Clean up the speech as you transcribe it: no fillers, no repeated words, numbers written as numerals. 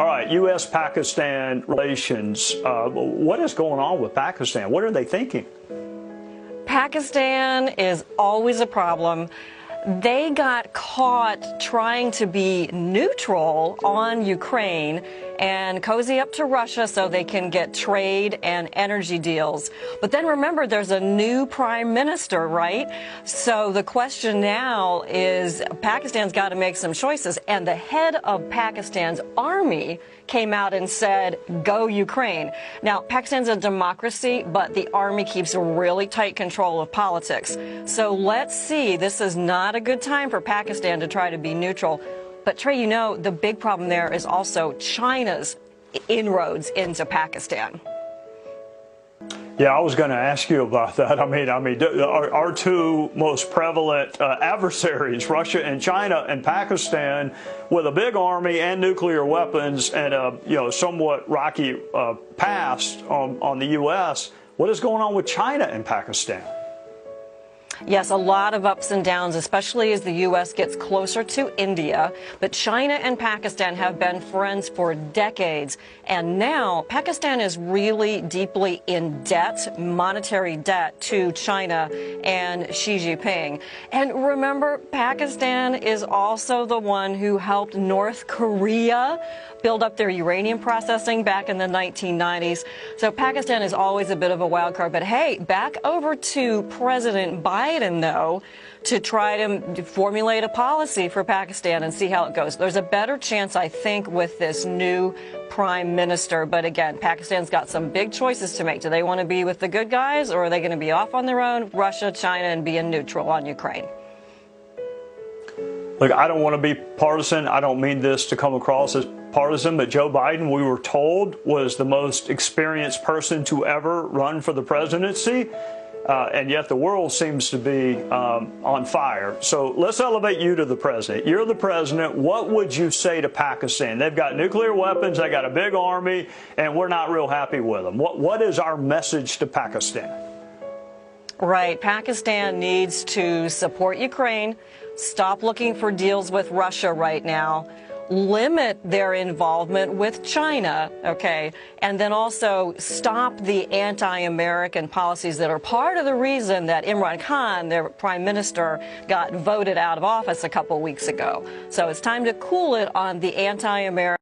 All right, U.S.-Pakistan relations. What is going on with Pakistan? What are they thinking? Pakistan is always a problem. They got caught trying to be neutral on Ukraine and cozy up to Russia so they can get trade and energy deals. But then remember, there's a new prime minister, right? So the question now is Pakistan's got to make some choices. And the head of Pakistan's army came out and said, go Ukraine. Now, Pakistan's a democracy, but the army keeps really tight control of politics. So let's see. This is not a good time for Pakistan to try to be neutral. But Trey, you know, the big problem there is also China's inroads into Pakistan. Yeah, I was going to ask you about that. I mean, our two most prevalent adversaries, Russia and China, and Pakistan, with a big army and nuclear weapons and a somewhat rocky past on the U.S. What is going on with China and Pakistan? Yes, a lot of ups and downs, especially as the U.S. gets closer to India. But China and Pakistan have been friends for decades. And now Pakistan is really deeply in debt, monetary debt, to China and Xi Jinping. And remember, Pakistan is also the one who helped North Korea build up their uranium processing back in the 1990s. So Pakistan is always a bit of a wild card. But hey, back over to President Biden, though, to try to formulate a policy for Pakistan and see how it goes. There's a better chance, I think, with this new prime minister. But again, Pakistan's got some big choices to make. Do they want to be with the good guys, or are they going to be off on their own, Russia, China, and being neutral on Ukraine? Look, I don't want to be partisan. I don't mean this to come across as partisan, but Joe Biden, we were told, was the most experienced person to ever run for the presidency. And yet the world seems to be on fire. So let's elevate you to the president. You're the president. What would you say to Pakistan? They've got nuclear weapons. They got a big army, and we're not real happy with them. What is our message to Pakistan? Right. Pakistan needs to support Ukraine, stop looking for deals with Russia right now, limit their involvement with China, okay, and then also stop the anti-American policies that are part of the reason that Imran Khan, their prime minister, got voted out of office a couple weeks ago. So it's time to cool it on the anti-American